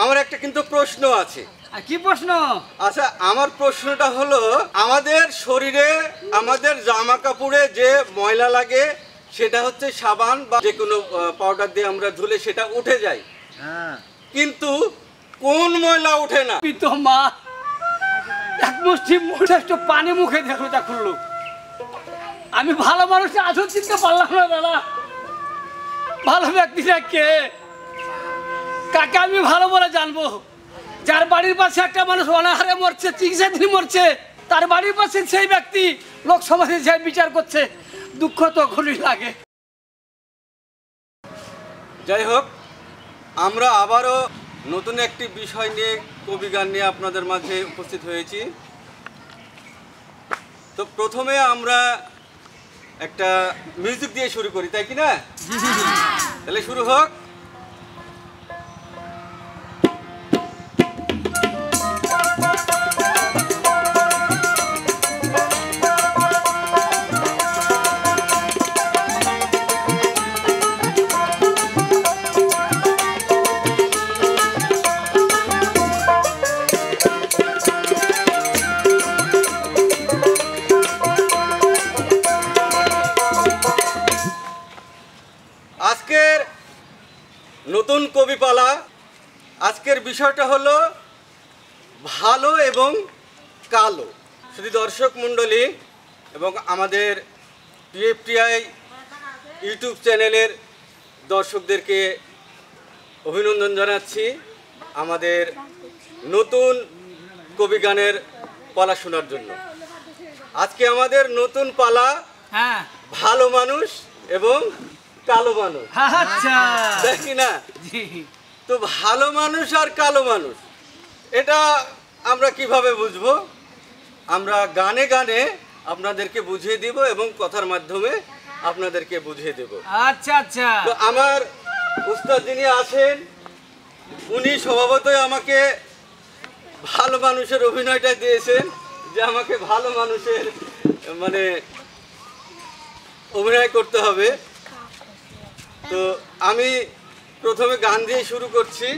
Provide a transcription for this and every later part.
আমার একটা কিন্তু প্রশ্ন আছে। কি প্রশ্ন? আচ্ছা, আমার প্রশ্নটা হলো, আমাদের শরীরে আমাদের জামা কাপড়ে যে ময়লা লাগে সেটা হচ্ছে সাবান বা যে কোনো পাউডার দিয়ে আমরা ধুলে সেটা উঠে যায়, কিন্তু কোন ময়লা ওঠে না? তো মা এক মুষ্টি মুখে একটু পানি মুখে দেখো তা খুললো। আমি ভালো মানুষ আজও চিনতে পারলাম না দাদা। ভালো ব্যক্তিটা কে, কাকে আমি ভালো বলে জানবো? যার বাড়ির পাশে একটা মানুষ অনাহারে মরছে, চিকিৎসাধীন মরছে, তার বাড়ির পাশে সেই ব্যক্তি লোকসভাতে যে বিচার করছে, দুঃখ তো খুবই লাগে। যাই হোক, আমরা আবারও নতুন একটি বিষয় নিয়ে, কবি গান নিয়ে আপনাদের মাঝে উপস্থিত হয়েছি। তো প্রথমে আমরা একটা মিউজিক দিয়ে শুরু করি, তাই কি না? তাহলে শুরু হোক। আজকের নতুন কবিপালা, আজকের বিষয়টা হলো ভালো এবং কালো। শুধু দর্শক মণ্ডলী এবং আমাদের পিএফটিআই ইউটিউব চ্যানেলের দর্শকদেরকে অভিনন্দন জানাচ্ছি আমাদের নতুন কবি গানের পালা শোনার জন্য। আজকে আমাদের নতুন পালা ভালো মানুষ এবং কালো মানুষ। আচ্ছা, দেখি না? তো ভালো মানুষ আর কালো মানুষ এটা আমরা কিভাবে বুঝবো? আমরা গানে গানে আপনাদেরকে বুঝিয়ে দিব এবং কথার মাধ্যমে আপনাদেরকে বুঝিয়ে দেব। আচ্ছা আচ্ছা। তো আমার উস্তাদ যিনি আছেন, উনি স্বভাবতই আমাকে ভালো মানুষের অভিনয়টা দিয়েছেন, যে আমাকে ভালো মানুষের মানে অভিনয় করতে হবে। তো আমি প্রথমে গান দিয়ে শুরু করছি।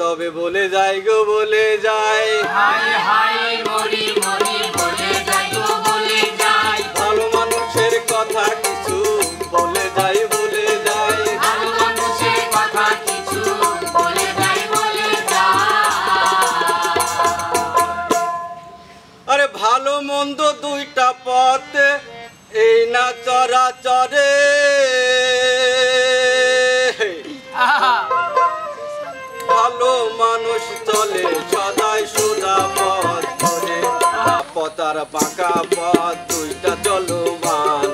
তবে বলে যাই গো বলে যাই, ভালো মানুষের কথা কিছু বলে যাই বলে যাই, আরে ভালো মন্দ দুইটা পথ এই না চরাচরে, ভালো মানুষ চলে সদাই সোজা পথ ধরে, পতার পাকা পথ দুইটা চলমান,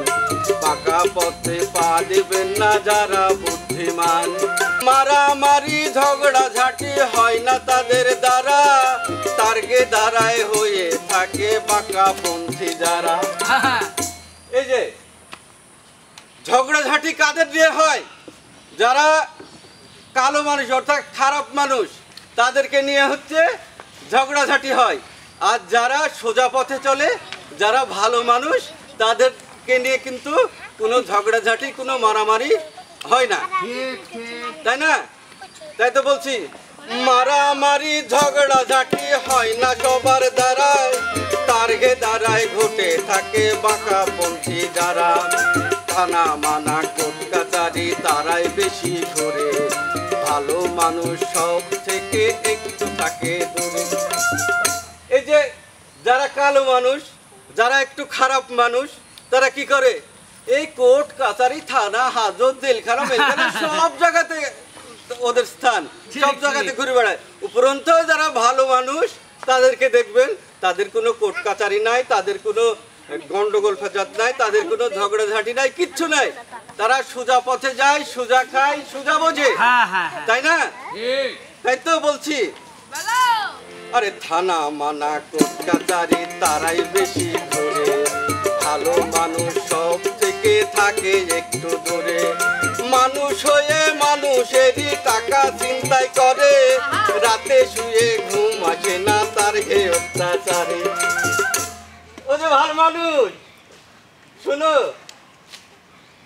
পাকা পথে পা দেবেন না যারা বুদ্ধিমান, মারামারি ঝগড়া ঝাঁটি হয় না তাদের দ্বারা, তার্গে দাঁড়ায় হয়ে থাকে বাঁকা পন্থী যারা। এই যে ঝগড়াঝাটি কাদের দিয়ে হয়? যারা কালো মানুষ অর্থাৎ খারাপ মানুষ, তাদেরকে নিয়ে হচ্ছে ঝগড়াঝাটি হয়। আর যারা সোজা পথে চলে, যারা ভালো মানুষ, তাদেরকে নিয়ে কিন্তু কোনো ঝগড়াঝাটি, কোনো মারামারি হয় না, তাই না? তাই তো বলছি, মারামারি ঝগড়াঝাটি হয় না সবার দ্বারায়, তার্গে দাঁড়ায় ঘটে থাকে বাঁকা পন্থী যারা, থানা মানা কোর্ট কাচারি তারাই বেশি ঘোরে, ভালো মানুষ সব থেকে একটু থাকে দূরে। এই যে যারা কালো মানুষ, যারা একটু খারাপ মানুষ, তারা কি করে? এই কোর্ট কাচারি থানা হাজত জেলখানা মেলখানা সব জায়গাতে ওদের স্থান, সব জায়গাতে ঘুরে বেড়ায়। উপরন্তু যারা ভালো মানুষ, তাদেরকে দেখবেন তাদের কোনো কোর্ট কাচারি নাই, তাদের কোনো গন্ডগোল ফেজাত নাই, তাদের কোনো ঝগড়াঝাটি নাই, কিচ্ছু নাই। তারা সোজা পথে যায়, সোজা খায়, সোজা বোঝে, তাই না? তাই তো বলছি। আরে থানা মানা কোর্ট কাচারি তারাই বেশি ঘোরে, ভালো মানুষ সব থেকে থাকে একটু দূরে, মানুষ হয়ে মানুষেরই টাকা চিন্তাই করে, রাতে শুয়ে ঘুম আসে না তার হে অত্যাচারে। ও যে ভালো মানুষ, শোনো,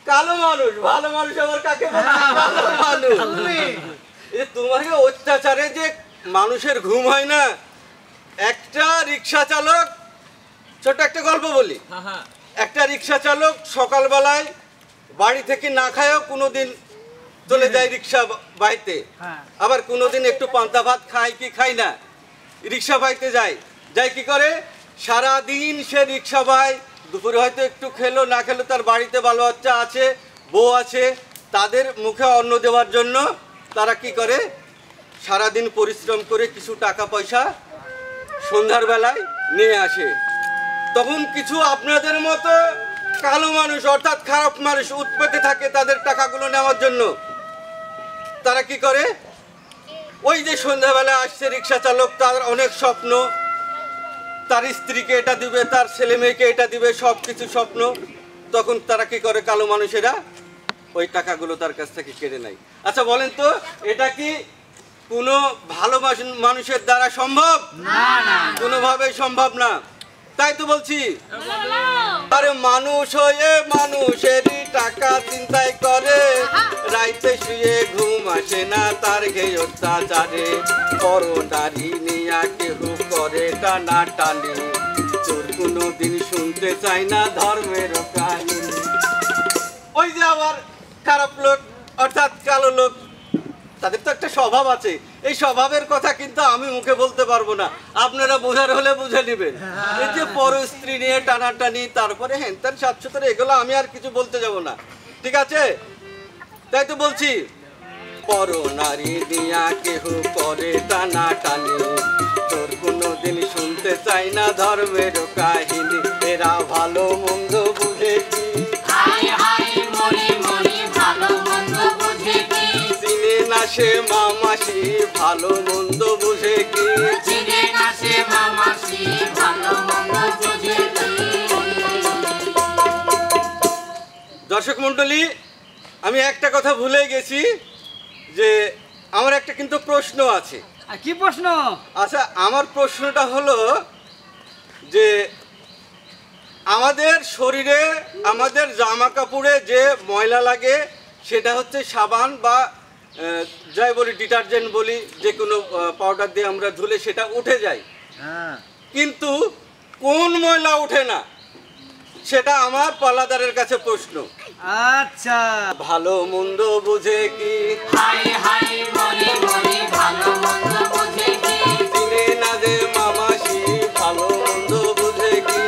কালো মানুষ, ভালো মানুষ আবার কাকে বলে? কালো মানুষ। এই তোমাকে অত্যাচারে যে মানুষের ঘুম হয় না। একটা রিক্সা চালক, ছোট একটা গল্প বলি। একটা রিক্সা চালক সকালবেলায় বাড়ি থেকে না খায়ও কোনোদিন চলে যায় রিক্সা বাইতে, আবার কোনোদিন একটু পান্তা ভাত খায় কি খায় না, রিক্সা বাইতে যায়। যাই কি করে, সারাদিন সে রিক্সা বায়, দুপুরে হয়তো একটু খেলো, না খেলো তার বাড়িতে বাল বাচ্চা আছে, বউ আছে, তাদের মুখে অন্ন দেওয়ার জন্য তারা কি করে, সারাদিন পরিশ্রম করে কিছু টাকা পয়সা সন্ধ্যার বেলায় নিয়ে আসে। তখন কিছু আপনাদের মতো কালো মানুষ অর্থাৎ খারাপ মানুষ উৎপেতে থাকে তাদের টাকাগুলো নেওয়ার জন্য। তারা কি করে, ওই যে সন্ধ্যাবেলা আসছে রিক্সা চালক, তার অনেক স্বপ্ন, তার স্ত্রীকে এটা দিবে, তার ছেলে মেয়েকে এটা দিবে, সব কিছু স্বপ্ন। তখন তারা কি করে, কালো মানুষেরা ওই টাকাগুলো তার কাছ থেকে কেড়ে নেয়। আচ্ছা বলেন তো, এটা কি কোনো ভালো মানুষের দ্বারা সম্ভব? কোনোভাবেই সম্ভব না। তাই তো বলছি, আরে মানুষ হয়ে মানুষেরই টাকা চিন্তাই করে, রাইতে শুয়ে ঘুম আসে না তার ঘেয়ে অত্যাচারে, পরনারী নিয়া কেহ করে টানা টানি, তোর কোনোদিন শুনতে চাই না ধর্মের কাহিনী। ওই যে আবার খারাপ লোক অর্থাৎ কালো লোক, তাদের তো একটা স্বভাব আছে, এই স্বভাবের কথা কিন্তু আমি মুখে বলতে পারবো না, আপনারা বোঝার হলে বুঝে নেবেন। এই যে পর স্ত্রী নিয়ে টানাটানি, তারপরে হ্যান ত্যান সাতশোতরে, এগুলো আমি আর কিছু বলতে যাব না, ঠিক আছে? তাই তো বলছি, পর নারী দিয়া কেহ করে টানাটানি, তোর কোনোদিন শুনতে চাই না ধর্মের কাহিনী, এরা ভালো মন্দ বুঝে কি, চিনে না সে মামাসি, ভালো মন্দ বুঝে কি, দর্শক মন্ডলী, আমি একটা কথা ভুলে গেছি, যে আমার একটা কিন্তু প্রশ্ন আছে। কি প্রশ্ন? আচ্ছা, আমার প্রশ্নটা হলো যে আমাদের শরীরে, আমাদের জামা কাপড়ে যে ময়লা লাগে সেটা হচ্ছে সাবান বা যাই বলি ডিটারজেন্ট বলি, যে কোনো পাউডার দিয়ে আমরা ধুলে সেটা উঠে যায়, কিন্তু কোন ময়লা ওঠে না সেটা আমার পাল্লাদারের কাছে প্রশ্ন। আচ্ছা, ভালো মন্দ বুঝে কি, চিনে না যে মামাসি, ভালো মন্দ বুঝে কি,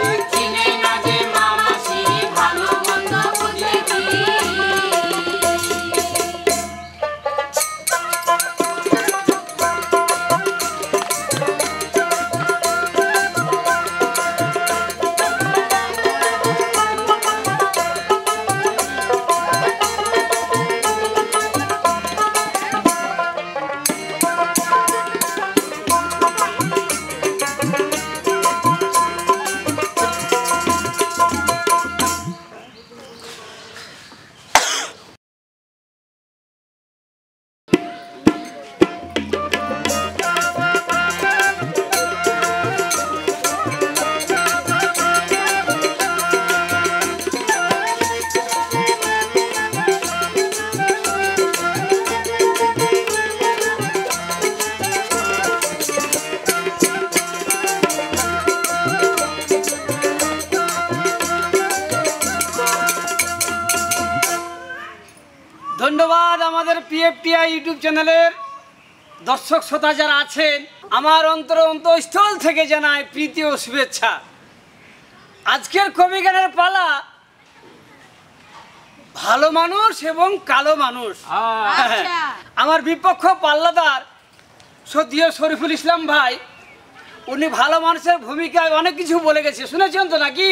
ধন্যবাদ আমাদের পিএফটিআই ইউটিউব চ্যানেলের দর্শক শ্রোতা যারা আছেন, আমার অন্তঃস্থল থেকে জানাই প্রীতি ও শুভেচ্ছা। আজকের কবি গানের পালা ভালো মানুষ এবং কালো মানুষ। আমার বিপক্ষ পাল্লাদার সদীয় শরীফুল ইসলাম ভাই, উনি ভালো মানুষের ভূমিকায় অনেক কিছু বলে গেছে, শুনেছেন তো নাকি?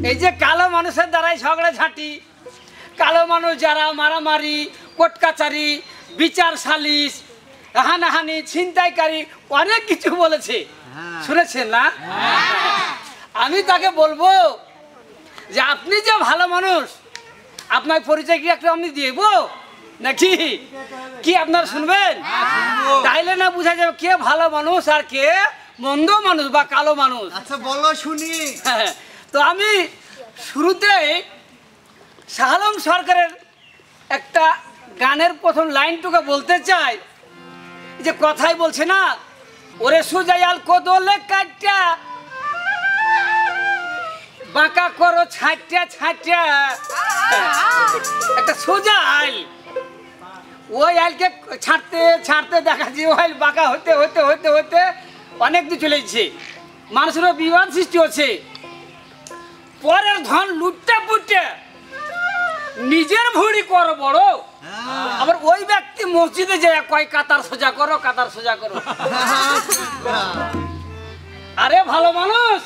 এই যে কালো মানুষের দ্বারাই ঝগড়াঝাঁটি, কালো মানুষ যারা মারামারি, কোর্ট কাচারি, বিচার সালিশ, হানাহানি, ছিনতাইকারী, অনেক কিছু বলেছে, শুনেছেন না? আমি তাকে বলবো যে আপনি যে ভালো মানুষ, আপনার পরিচয় কি একটা আমি দিব নাকি? কি আপনারা শুনবেন? তাইলে না বোঝা যাবে কে ভালো মানুষ আর কে মন্দ মানুষ বা কালো মানুষ। আচ্ছা বলো শুনি। তো আমি শুরুতেই শাহ আলম সরকারের একটা গানের প্রথম লাইনটুকু বলতে চাই, যে কথাই বলছে না, ওরে সুজায়াল কোদলে কাটটা বাঁকা করো ছাঁটা ছাঁটা, একটা সোজা আইল, ওই আইলকে ছাড়তে ছাড়তে দেখা যায় ওই আইল বাঁকা হতে হতে হতে হতে অনেক দূর চলে যাচ্ছে, মানুষেরও বিবাদ সৃষ্টি হচ্ছে। পরের ধন লুটতে পুটে নিজের ভুঁড়ি করো বড়, আবার ওই ব্যক্তি মসজিদে যায় কয় কাতার সোজা করো কাতার সোজা করো। আরে ভালো মানুষ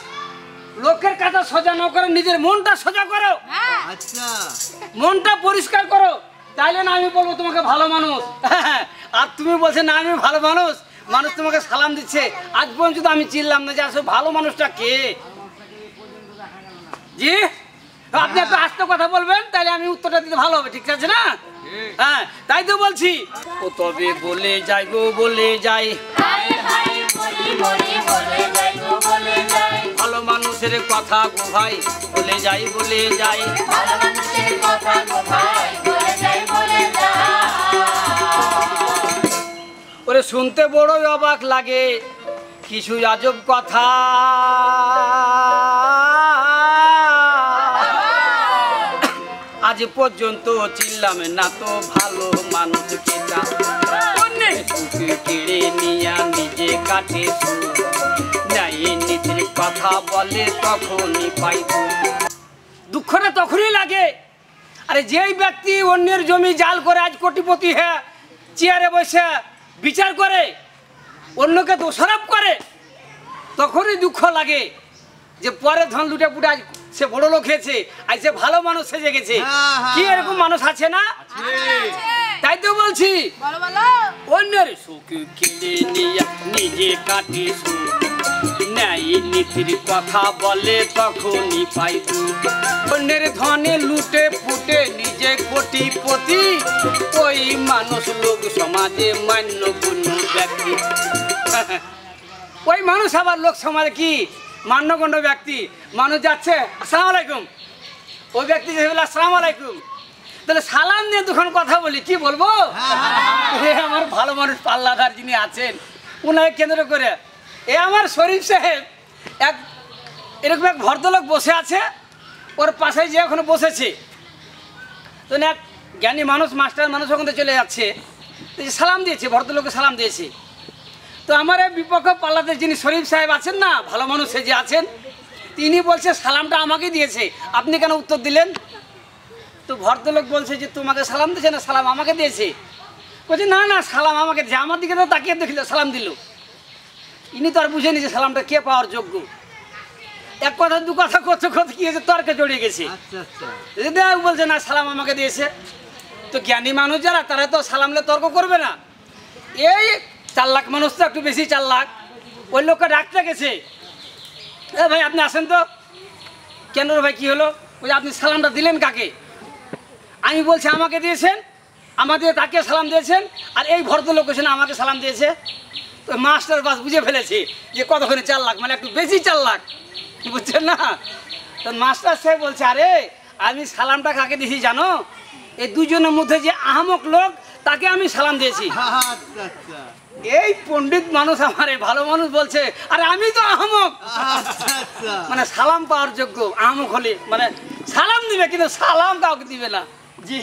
লোকের কাতার সোজা না করে নিজের মনটা সোজা করো, আচ্ছা মনটা পরিষ্কার করো, তাইলে না আমি বলবো তোমাকে ভালো মানুষ। আর তুমি বলছে না আমি ভালো মানুষ, মানুষ তোমাকে সালাম দিচ্ছে, আজ পর্যন্ত আমি চিনলাম না যে আসলে ভালো মানুষটা কে। জি আপনি একটু আস্তে কথা বলবেন, তাহলে আমি উত্তরটা দিতে ভালো হবে, ঠিক আছে না? হ্যাঁ তাই তো বলছি। ও তবে বলে যাই গো বলে যাই, ভালো মানুষের কথা গো ভাই বলে যাই বলে যাই, ওরে শুনতে বড়ই অবাক লাগে কিছু আজব কথা, আজ পর্যন্ত চিনলাম না তো ভালো মানুষ কেটা, কেড়ে নিয়া নিজে কাটে ন্যায় নীতির কথা বলে তখনই পাইব। দুঃখটা তখনই লাগে, আরে যেই ব্যক্তি অন্যের জমি জাল করে আজ কোটিপতি হ্যাঁ চেয়ারে বসে বিচার করে অন্যকে দোষারোপ করে, তখনই দুঃখ লাগে যে পরে ধন লুটে পুটে আজ সে বড় লোক হয়েছে, আজ সে ভালো মানুষ সেজে গেছে। কি এরকম মানুষ আছে না? তাই তো বলছি অন্যের সুখ কিনে নিয়ে নিজে কাটে সুখ, ন্যায় নীতির কথা বলে তখনই পাই দুঃখ, অন্যের ধনে লুটে পুটে নিজে কোটিপতি, ওই মানুষ লোক সমাজে মান্যগণ্য ব্যক্তি। ওই মানুষ আবার লোক সমাজে কি মান্যগণ্য ব্যক্তি, মানুষ যাচ্ছে আসসালামু আলাইকুম, ওই ব্যক্তি যে বলে আসসালামু আলাইকুম, তাহলে সালাম দিয়ে দুখান কথা বলি, কি বলবো? আমার ভালো মানুষ পাল্লাদার যিনি আছেন উনাকে কেন্দ্র করে এ আমার শরীফ সাহেব এক এরকম এক ভদ্রলোক বসে আছে, ওর পাশে যে ওখানে বসেছে, তো এক জ্ঞানী মানুষ মাস্টার মানুষ ওখানে চলে যাচ্ছে, সালাম দিয়েছে, ভদ্রলোককে সালাম দিয়েছে। তো আমার এই বিপক্ষ পাল্লাতে যিনি শরীফ সাহেব আছেন না, ভালো মানুষ সে যে আছেন, তিনি বলছে সালামটা আমাকে দিয়েছে, আপনি কেন উত্তর দিলেন? তো ভদ্রলোক বলছে যে তোমাকে সালাম দিয়েছে না সালাম আমাকে দিয়েছে? বলছে না না সালাম আমাকে দিয়েছে, আমার দিকে তো তাকিয়ে দেখিল সালাম দিল। ইনি তো আর বুঝে নিয়েছে সালামটা কে পাওয়ার যোগ্য। এক কথা দু কথা করতে করতে কি হয়েছে, তর্কে জড়িয়ে গেছে। বলছে না সালাম আমাকে দিয়েছে। তো জ্ঞানী মানুষ যারা তারা তো সালামলে তর্ক করবে না। এই 4 লাখ মানুষ তো একটু বেশি 4 লাখ, ওই লোককে ডাকতে গেছে, এ ভাই আপনি আসেন তো। কেন রে ভাই কি হলো? বলছে আপনি সালামটা দিলেন কাকে? আমি বলছি আমাকে দিয়েছেন, আমাদের তাকে সালাম দিয়েছেন, আর এই ভদ্রলোক এসে আমাকে সালাম দিয়েছে। তো মাস্টার বাস বুঝে ফেলেছে যে কতক্ষণে 4 লাখ, মানে একটু বেশি 4 লাখ, বুঝছেন না? তো মাস্টার সাহেব বলছে আরে আমি সালামটা কাকে দিয়েছি জানো? এই দুজনের মধ্যে যে আহমক লোক তাকে আমি সালাম দিয়েছি। এই পণ্ডিত মানুষ আমার এই ভালো মানুষ বলছে আরে আমি তো আহমক, মানে সালাম পাওয়ার যোগ্য আহমক হলে মানে সালাম দিবে, কিন্তু সালাম কাউকে দিবে না। জি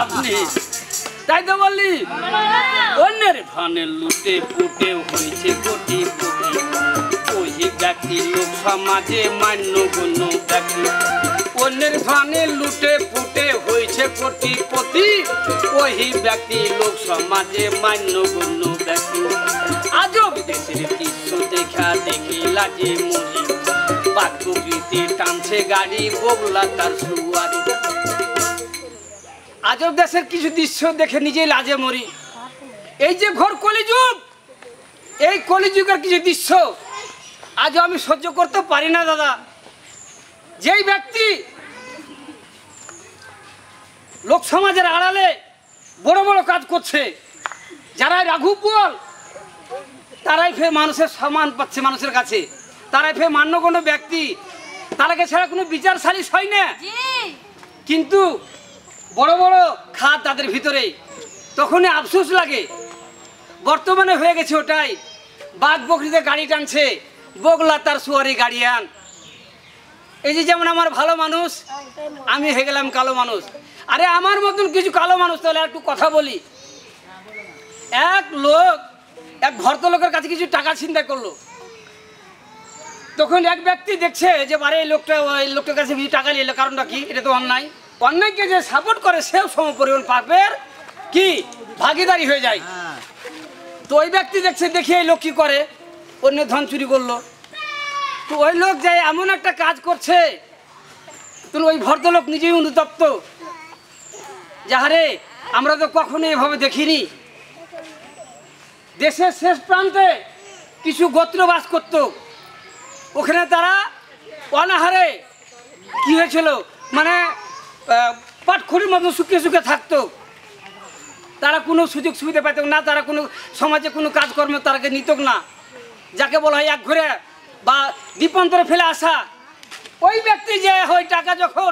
আপনি তাই তো বললি। অন্যের ধনে লুটে পুটে হয়েছে কোটি কোটি, ওই ব্যক্তি লোক সমাজে মান্যগণ্য ব্যক্তি। অন্যের ধনে লুটে পুটে হয়েছে কোটিপতি, ওই ব্যক্তি লোক সমাজে মান্যগণ্য ব্যক্তি। আজব দেশের দৃশ্য দেখা দেখি লাজে মরি, বাক্যকৃতি টানছে গাড়ি বগলা তার সুয়ারি। আজব দেশের কিছু দৃশ্য দেখে নিজেই লাজে মরি। এই যে ঘোর কলিযুগ, এই কলিযুগের কিছু দৃশ্য আজও আমি সহ্য করতে পারি না দাদা। যেই ব্যক্তি লোক সমাজের আড়ালে বড় বড় কাজ করছে, যারাই রাঘুপল, তারাই ফের মানুষের সম্মান পাচ্ছে মানুষের কাছে, তারাই ফের মান্যগণ্য ব্যক্তি, তারাকে ছাড়া কোনো বিচার সালিশ হয় না। কিন্তু বড় বড় খাত তাদের ভিতরে, তখনই আফসোস লাগে। বর্তমানে হয়ে গেছে ওটাই, বাঘ বকরিতে গাড়ি টানছে, বগলা তার সুয়ারি গাড়িয়ান। এই যে যেমন আমার ভালো মানুষ, আমি হয়ে গেলাম কালো মানুষ। আরে আমার মতন কিছু কালো মানুষ, তাহলে একটু কথা বলি। এক ভদ্রলোকের কাছে কিছু টাকা চিন্তা করলো, তখন এক ব্যক্তি দেখছে যে বারে এই লোকটার কাছে কিছু টাকা নিয়ে এলো, কারণটা কি? এটা তো অন্যায়। অন্যায়কে যে সাপোর্ট করে সেও সমপরিমাণ পাপের কি ভাগিদারি হয়ে যায়। তো ওই ব্যক্তি দেখছে, দেখি এই লোক কি করে, অন্যের ধন চুরি করলো। তো ওই লোক যে এমন একটা কাজ করছে, তো ওই ভদ্রলোক নিজেই অনুতপ্ত, যাহারে আমরা তো কখনো এভাবে দেখিনি। দেশের শেষ প্রান্তে কিছু গোত্র বাস করত, ওখানে তারা অনাহারে কি হয়েছিল, মানে পাটখড়ির মতো শুকিয়ে শুকিয়ে থাকতো। তারা কোনো সুযোগ সুবিধা পেত না, তারা কোনো সমাজে কোনো কাজকর্ম তারাকে নিত না, যাকে বলা হয় এক ঘরে বা দ্বীপান্তরে ফেলে আসা। ওই ব্যক্তি যে ওই টাকা যখন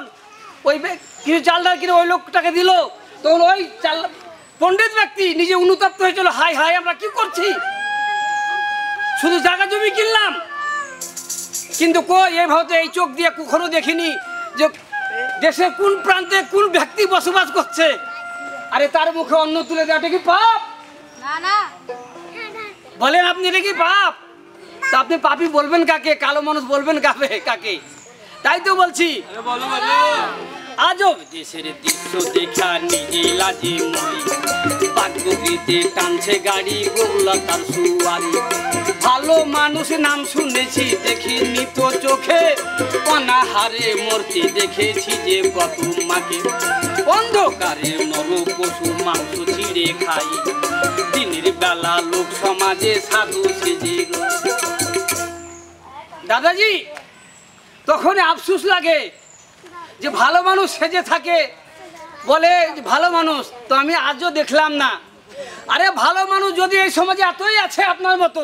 ওই কিছু চাল ডাল কিনে ওই লোকটাকে দিল, তখন ওই পণ্ডিত ব্যক্তি নিজে অনুতপ্ত হয়েছিল, হাই হাই আমরা কি করছি, শুধু জায়গা জমি কিনলাম, কিন্তু এইভাবে তো এই চোখ দিয়ে কখনো দেখিনি যে দেশের কোন প্রান্তে কোন ব্যক্তি বসবাস করছে। আরে তার মুখে অন্ন তুলে দেওয়াটা কি পাপ? বলেন আপনি, এটা কি পাপ? তা আপনি পাপী বলবেন কাকে? কালো মানুষ বলবেন কাকে? তাই তো বলছি, আজব দেশের দৃশ্য দেখা নিজে লাজে মরি, বাগবগিতে টানছে গাড়ি, গোলা তার সুয়ারি। ভালো মানুষ নাম শুনেছি, দেখিনি তো চোখে, অনাহারে মরতে দেখেছি যে কত মাকে। অন্ধকারে নর পশু মাংস ছিঁড়ে খাই, দিনের বেলা লোক সমাজে সাধু সেজে। দাদাজি, তখন আফসোস লাগে যে ভালো মানুষ সেজে থাকে, বলে ভালো মানুষ, তো আমি আজও দেখলাম না। আরে ভালো মানুষ যদি এই সমাজে এতই আছে আপনার মতো,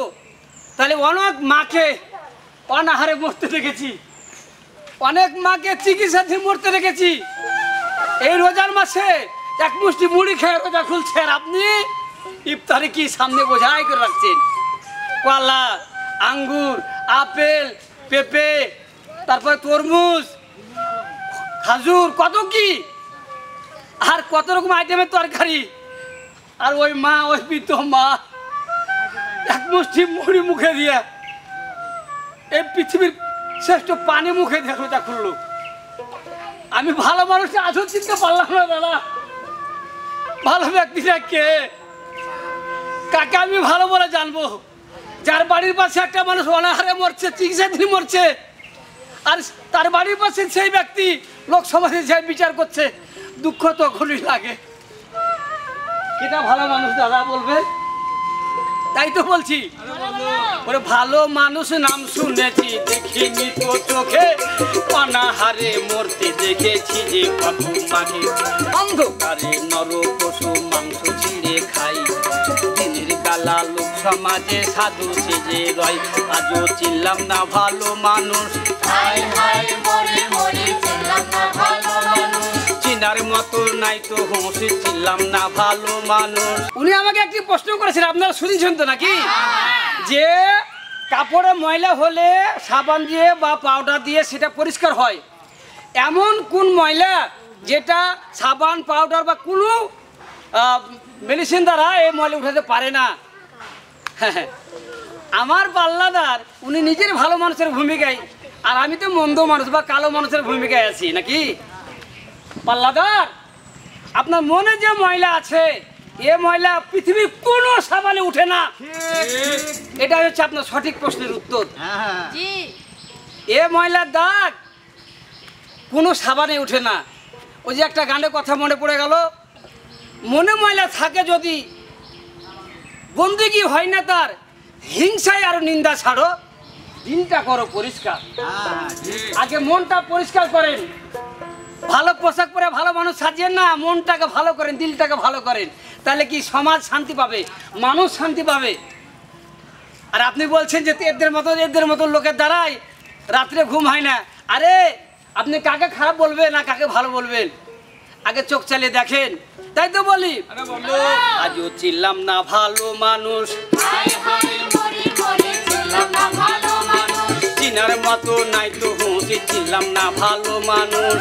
তাহলে অনেক মাকে অনাহারে মরতে দেখেছি, অনেক মাকে চিকিৎসাধীন মরতে দেখেছি। এই রোজার মাসে এক মুষ্টি মুড়ি খেয়ে রোজা খুলছে, আর আপনি ইফতারে কি সামনে বোঝাই করে রাখছেন, কলা, আঙ্গুর, আপেল, পেঁপে, তারপরে তরমুজ, খাজুর, কত কি, আর কত রকম আইটেমের তরকারি। আর ওই মা, ওই বৃদ্ধ মা এক মুষ্টি মুড়ি মুখে দিয়ে এই পৃথিবীর শ্রেষ্ঠ পানি মুখে দিয়ে রোজা খুললো। আমি ভালো মানুষটা আজও চিনতে পারলাম না দাদা, ভালো ব্যক্তিটা কে, কাকে আমি ভালো বলে জানবো? যার বাড়ির পাশে একটা মানুষ অনাহারে মরছে, চিকিৎসাধীন মরছে, আর তার বাড়ির পাশে সেই ব্যক্তি লোক সমাজে যে বিচার করছে, দুঃখ তখনই লাগে। এটা ভালো মানুষ দাদা বলবেন? তাই তো বলছি, ওরে ভালো মানুষ নাম শুনেছি, দেখিনি তো চোখে, অনাহারে মরতে দেখেছি যে কত মাকে। অন্ধকারে নর পশু মাংস ছিঁড়ে খাই, দিনের বেলা লোক সমাজে সাধু সেজে রয়। আজও চিনলাম না ভালো মানুষ, চিনার মতো নাই তো হুঁশি, চিনলাম না ভালো মানুষ। উনি আমাকে একটি প্রশ্ন করেছেন, আপনারা শুনেছেন তো নাকি, যে কাপড়ে ময়লা হলে সাবান দিয়ে বা পাউডার দিয়ে সেটা পরিষ্কার হয়, এমন কোন ময়লা যেটা সাবান, পাউডার বা কোনো মেডিসিন দ্বারা এই ময়লা উঠাতে পারে না? আমার পাল্লাদার উনি নিজের ভালো মানুষের ভূমিকায়, আর আমি তো মন্দ মানুষ বা কালো মানুষের ভূমিকায় আছি নাকি? পাল্লাদার, আপনার মনে যে ময়লা আছে, এ ময়লা পৃথিবীর কোনো সাবানে উঠে না। এটা হচ্ছে আপনার সঠিক প্রশ্নের উত্তর। এ ময়লার দাগ কোনো সাবানে উঠে না। ওই যে একটা গানের কথা মনে পড়ে গেল, মনে ময়লা থাকে যদি, বন্দেগী হয় না তার, হিংসায় আর নিন্দা ছাড়ো, দিনটা করো পরিষ্কার। আগে মনটা পরিষ্কার করেন, ভালো পোশাক পরে ভালো মানুষ সাজিয়েন না, মনটাকে ভালো করেন, দিলটাকে ভালো করেন, তাহলে কি সমাজ শান্তি পাবে, মানুষ শান্তি পাবে। আর আপনি বলছেন যে এদের মতো লোকের দ্বারাই রাত্রে ঘুম হয় না। আরে আপনি কাকে খারাপ বলবেন না কাকে ভালো বলবেন আগে চোখ চালিয়ে দেখেন। তাই তো বলি আজও চিনলাম না ভালো মানুষ, চিনার মতো নাই তো হুঁশি, চিনলাম না ভালো মানুষ।